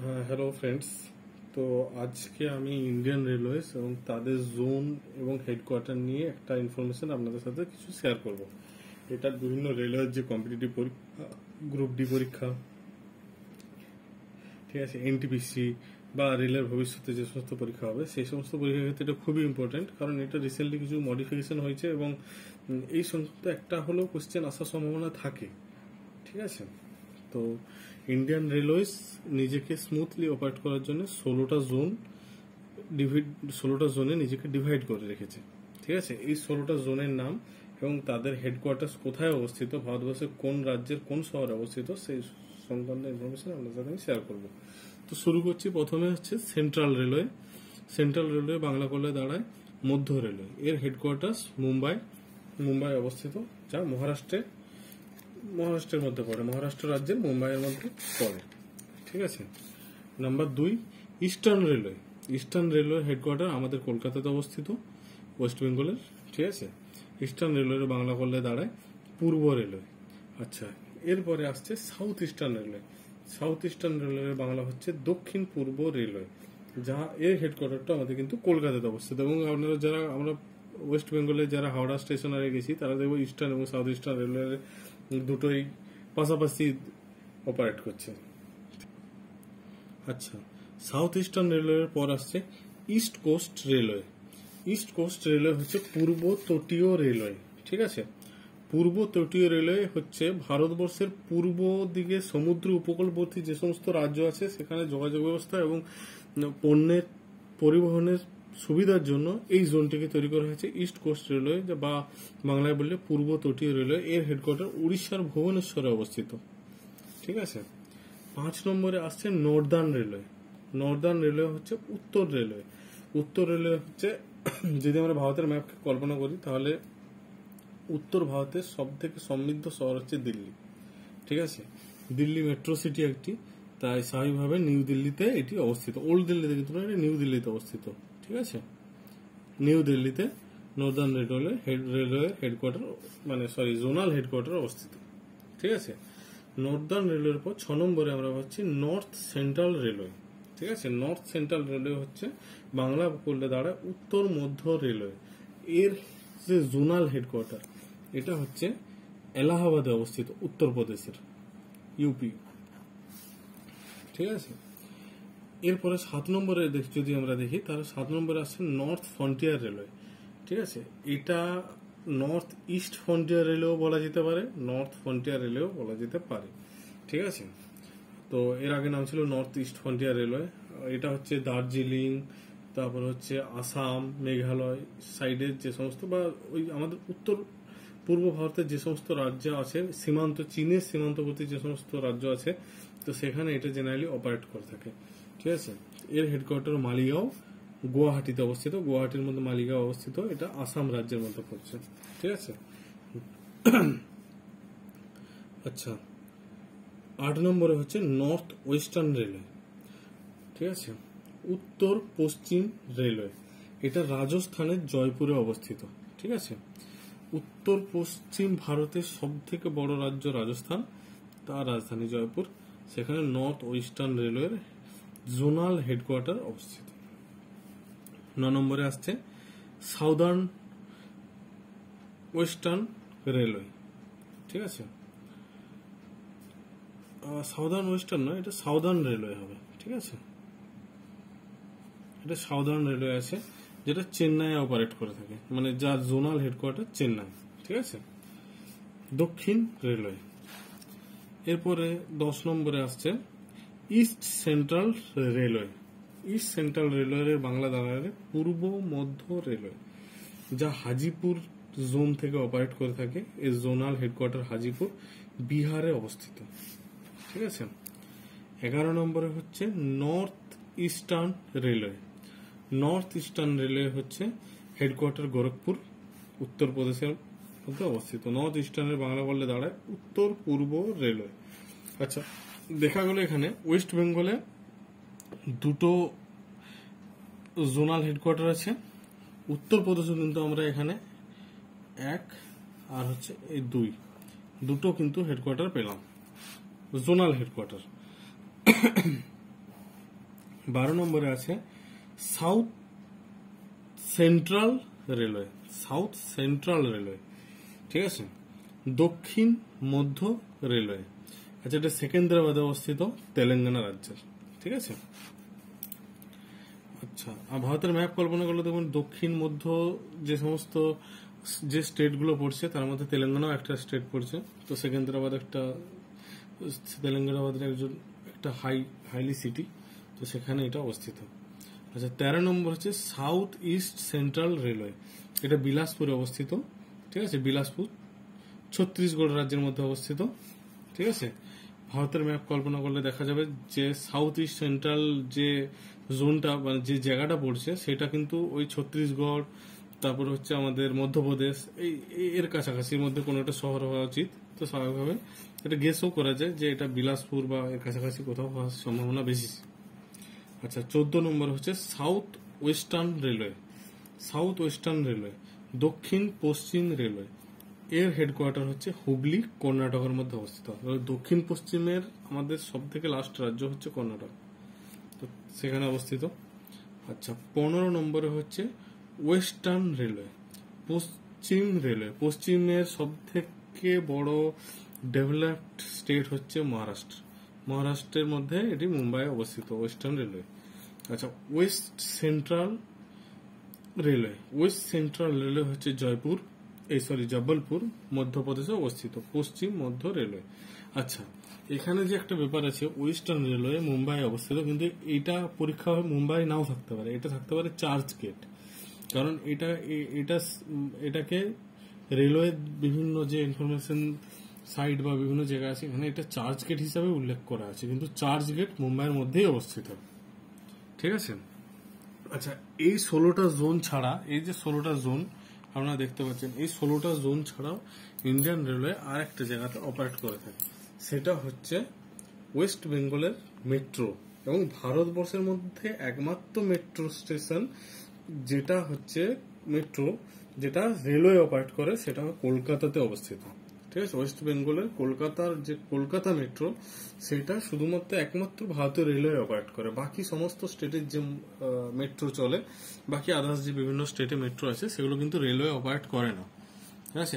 Hello friends. তো আজকে আমি ইন্ডিয়ান রেলওয়েজ এবং তাদের জোন এবং হেডকোয়ার্টার নিয়ে একটা ইনফরমেশন আপনাদের সাথে কিছু শেয়ার করব। এটা বিভিন্ন রেলওয়ের যে কম্পিটিটিভ পরীক্ষা, গ্রুপ ডি পরীক্ষা, ঠিক আছে, এনটিপিসি বা রেলের ভবিষ্যতে যে সমস্ত পরীক্ষা হবে সেই সমস্ত পরীক্ষার ক্ষেত্রে এটা খুবই ইম্পর্টেন্ট, কারণ এটা রিসেন্টলি কিছু মডিফিকেশন হয়েছে এবং এই সংক্রান্ত একটা হলেও কোশ্চেন আসার সম্ভাবনা থাকে। ঠিক আছে, তো ইন্ডিয়ান রেলওয়েজ নিজেকে স্মুথলি অপারেট করার জন্য 16টা জোনে নিজেকে ডিভাইড করে রেখেছে। ঠিক আছে, এই 16টা জোনের নাম এবং তাদের হেডকোয়ার্টার্স কোথায় অবস্থিত, ভারতবর্ষের কোন রাজ্যের কোন শহরে অবস্থিত, সেই সংক্রান্ত ইনফরমেশন আপনার সাথে আমি শেয়ার করবো। তো শুরু করছি। প্রথমে হচ্ছে central railway. Central railway Bangla করলে দাঁড়ায় মধ্য রেলওয়ে। এর হেডকোয়ার্টার্স মুম্বাই অবস্থিত, যা মহারাষ্ট্রের মধ্যে পড়ে, মহারাষ্ট্র রাজ্যের মুম্বাইয়ের মধ্যে পড়ে। ঠিক আছে। Number 2, eastern railway. Eastern railway headquarter আমাদের কলকাতাতে অবস্থিত, ওয়েস্ট বেঙ্গলের। ঠিক আছে, ইস্টার্ন রেলওয়ের বাংলা করলে দাঁড়ায় পূর্ব রেলওয়ে। আচ্ছা, এরপরে আসছে south eastern railway. South eastern রেলওয়ের বাংলা হচ্ছে দক্ষিণ পূর্ব রেলওয়ে, যা এর হেডকোয়ার্টারটা আমাদের কিন্তু কলকাতাতে অবস্থিত। এবং আপনারা যারা আমরা ওয়েস্ট বেঙ্গলে যারা হাওড়া স্টেশনারে গেছি তারা দেখবো ইস্টার্ন এবং সাউথ ইস্টার্ন রেলওয়ে দুটোই পাশাপাশি অপারেট করছে। আচ্ছা, সাউথ ইস্টার্ন রেলওয়ের পর আসছে east coast railway. East coast railway হচ্ছে পূর্ব তটীয় রেলওয়ে। ঠিক আছে, পূর্ব তটীয় রেলওয়ে হচ্ছে ভারতবর্ষের পূর্ব দিকে সমুদ্র উপকূলবর্তী যে সমস্ত রাজ্য আছে সেখানে যোগাযোগ ব্যবস্থা এবং পণ্যের পরিবহনের সুবিধার জন্য এই জোনটিকে তৈরি করা হয়েছে ইস্ট কোস্ট রেলওয়ে, বা বাংলায় বললে পূর্ব তটীয় রেলওয়ে। এর হেডকোয়ার্টার উড়িষ্যার ভুবনেশ্বরে অবস্থিত। ঠিক আছে। 5 নম্বরে আসছে নর্দার্ন রেলওয়ে। নর্দার্ন রেলওয়ে হচ্ছে উত্তর রেলওয়ে। উত্তর রেলওয়ে হচ্ছে যদি আমরা ভারতের ম্যাপকে কল্পনা করি তাহলে উত্তর ভারতের সব থেকে সমৃদ্ধ শহর হচ্ছে দিল্লি। ঠিক আছে, দিল্লি মেট্রো সিটি একটি, তাই স্বাভাবিকভাবে নিউ দিল্লিতে এটি অবস্থিত। ওল্ড দিল্লিতে কিন্তু না, নিউ দিল্লিতে অবস্থিত। ঠিক আছে, নিউ দিল্লিতে Northern railway headquarter zonal headquarter অবস্থিত। ঠিক আছে, নর্দার্ন রেলওয়ের পর 6 নম্বরে আমরা পাচ্ছি নর্থ সেন্ট্রাল রেলওয়ে। ঠিক আছে, নর্থ সেন্ট্রাল রেলওয়ে হচ্ছে বাংলা করলে দাঁড়ায় উত্তর মধ্য রেলওয়ে। এর যে জোনাল হেডকোয়ার্টার এটা হচ্ছে এলাহাবাদে অবস্থিত, উত্তরপ্রদেশের, ইউপি। ঠিক আছে, এরপরে 7 নম্বরে যদি আমরা দেখি তাহলে 7 নম্বরে আসছে নর্থ ফ্রন্টিয়ার রেলওয়ে। ঠিক আছে, এটা নর্থ ইস্ট ফ্রন্টিয়ার রেলওয়ে বলা যেতে পারে, নর্থ ফ্রন্টিয়ার রেলওয়ে বলা যেতে পারে। ঠিক আছে, তো এর আগে নাম ছিল নর্থ ইস্ট ফ্রন্টিয়ার রেলওয়ে। এটা হচ্ছে দার্জিলিং, তারপর হচ্ছে আসাম, মেঘালয় সাইডের যে সমস্ত, বা ওই আমাদের উত্তর পূর্ব ভারতের যে সমস্ত রাজ্য আছে, সীমান্ত চীনের সীমান্তবর্তী যে সমস্ত রাজ্য আছে, তো সেখানে এটা জেনারেলি অপারেট করে থাকে। ঠিক আছে, এর হেডকোয়ার্টার মালিগাঁও, গুয়াহাটিতে অবস্থিত। গুয়াহাটির মধ্যে মালিগাঁও অবস্থিত, এটা আসাম রাজ্যের মধ্যে পড়ছে। ঠিক আছে। আচ্ছা, 8 নম্বরে হচ্ছে নর্থ ওয়েস্টার্ন রেলওয়ে। ঠিক আছে, উত্তর পশ্চিম রেলওয়ে। এটা রাজস্থানের জয়পুরে অবস্থিত। ঠিক আছে, উত্তর পশ্চিম ভারতের সব থেকে বড় রাজ্য রাজস্থান, তার রাজধানী জয়পুর, সেখানে নর্থ ওয়েস্টার্ন রেলওয়ের জোনাল হেডকোয়ার্টার অবস্থিত। 9 নম্বরে আসছে সাউদার্ন ওয়েস্টার্ন রেলওয়ে। ঠিক আছে, সাউদার্ন ওয়েস্টার্ন নয়, এটা সাউদার্ন রেলওয়ে হবে। ঠিক আছে, এটা সাউদার্ন রেলওয়ে আছে, যেটা চেন্নাই অপারেট করে থাকে, মানে যার জোনাল হেডকোয়ার্টার চেন্নাই। ঠিক আছে, দক্ষিণ রেলওয়ে। এরপরে 10 নম্বরে আসছে east central railway. East central রেলওয়ের বাংলা দাঁড়ায় পূর্ব মধ্য রেলওয়ে, যা হাজিপুর জোন থেকে অপারেট করে থাকে। এর জোনাল হেডকোয়ার্টার হাজিপুর, বিহারে অবস্থিত। ঠিক আছে। 11 নম্বরে হচ্ছে north eastern railway. North eastern railway হচ্ছে হেডকোয়ার্টার গোরখপুর, উত্তরপ্রদেশের মধ্যে অবস্থিত। নর্থ ইস্টার্নের বাংলা বললে দাঁড়ায় উত্তর পূর্ব রেলওয়ে। আচ্ছা, দেখা গেল এখানে ওয়েস্ট বেঙ্গলে দুটো জোনাল হেডকোয়ার্টার আছে। উত্তরপ্রদেশে কিন্তু আমরা এখানে 1 আর হচ্ছে এই 2 দুটো কিন্তু হেডকোয়ার্টার পেলাম, জোনাল হেডকোয়ার্টার। 12 নম্বরে আছে south central railway. South central railway, ঠিক আছে। দক্ষিণ মধ্য রেলওয়ে, আচ্ছা, এটা সেকেন্দ্রাবাদে অবস্থিত, তেলেঙ্গানা রাজ্যের, ঠিক আছে। আচ্ছা, আর ভারতের ম্যাপ কল্পনা করলে দেখুন দক্ষিণ মধ্য যে সমস্ত যে স্টেটগুলো পড়ছে তার মধ্যে তেলেঙ্গানাও একটা স্টেট পড়ছে, তো সেকেন্দ্রাবাদ একটা, তেলেঙ্গানাবাদের একটা হাইলি সিটি, তো সেখানে এটা অবস্থিত। আচ্ছা, 13 নম্বর হচ্ছে সাউথ ইস্ট সেন্ট্রাল রেলওয়ে, এটা বিলাসপুরে অবস্থিত, ঠিক আছে। বিলাসপুর ছত্তিশগড় রাজ্যের মধ্যে অবস্থিত, ঠিক আছে। ভারতের ম্যাপ কল্পনা করলে দেখা যাবে যে সাউথ ইস্ট সেন্ট্রাল যে জোনটা মানে যে জায়গাটা পড়ছে সেটা কিন্তু ওই ছত্তিশগড়, তারপর হচ্ছে আমাদের মধ্যপ্রদেশ, এর কাছাকাছির মধ্যে কোনো একটা শহর হওয়া উচিত। তো স্বাভাবিকভাবে এটা গেসও করা যায় যে এটা বিলাসপুর বা এর কাছাকাছি কোথাও হওয়ার সম্ভাবনা বেশি। আচ্ছা, 14 নম্বর হচ্ছে south western railway. South western railway দক্ষিণ পশ্চিম রেলওয়ে, এর হেডকোয়ার্টার হচ্ছে হুগলি, কর্ণাটকের মধ্যে অবস্থিত। দক্ষিণ পশ্চিমের আমাদের সব থেকে লাস্ট রাজ্য হচ্ছে কর্ণাটক, তো সেখানে অবস্থিত। আচ্ছা, 15 নম্বরে হচ্ছে ওয়েস্টার্ন রেলওয়ে, পশ্চিম রেলওয়ে। পশ্চিমের সব থেকে বড় ডেভেলপড স্টেট হচ্ছে মহারাষ্ট্র। মহারাষ্ট্রের মধ্যে এটি মুম্বাই অবস্থিত, ওয়েস্টার্ন রেলওয়ে। আচ্ছা, West central railway. West central railway হচ্ছে জবলপুর মধ্যপ্রদেশে অবস্থিত, পশ্চিম মধ্য রেলওয়ে। আচ্ছা, এখানে যে একটা ব্যাপার আছে, ওয়েস্টার্ন রেলওয়ে মুম্বাই অবস্থিত, কিন্তু এটা পরীক্ষা হয় মুম্বাই নাও থাকতে পারে, এটা থাকতে পারে চার্চ গেট, কারণ এটাকে রেলওয়ে বিভিন্ন যে ইনফরমেশন সাইট বা বিভিন্ন জায়গা আছে এখানে এটা চার্চ গেট হিসাবে উল্লেখ করা আছে, কিন্তু চার্চ গেট মুম্বাইয়ের মধ্যেই অবস্থিত, ঠিক আছে। আচ্ছা, এই 16টা জোন ছাড়া, এই যে 16টা জোন আপনারা দেখতে পাচ্ছেন, এই 16টা জোন ছাড়াও ইন্ডিয়ান রেলওয়ে আর একটা জায়গাতে অপারেট করে থাকে, সেটা হচ্ছে ওয়েস্ট বেঙ্গলের মেট্রো, এবং ভারতবর্ষের মধ্যে একমাত্র মেট্রো স্টেশন যেটা হচ্ছে মেট্রো যেটা রেলওয়ে অপারেট করে সেটা কলকাতাতে অবস্থিত, ঠিক আছে। ওয়েস্ট বেঙ্গলের কলকাতার যে কলকাতা মেট্রো সেটা শুধুমাত্র একমাত্র ভারতীয় রেলওয়ে অপারেট করে, বাকি সমস্ত স্টেটের যে মেট্রো চলে, বাকি আদার্স যে বিভিন্ন স্টেটে মেট্রো আছে সেগুলো কিন্তু রেলওয়ে অপারেট করে না, ঠিক আছে।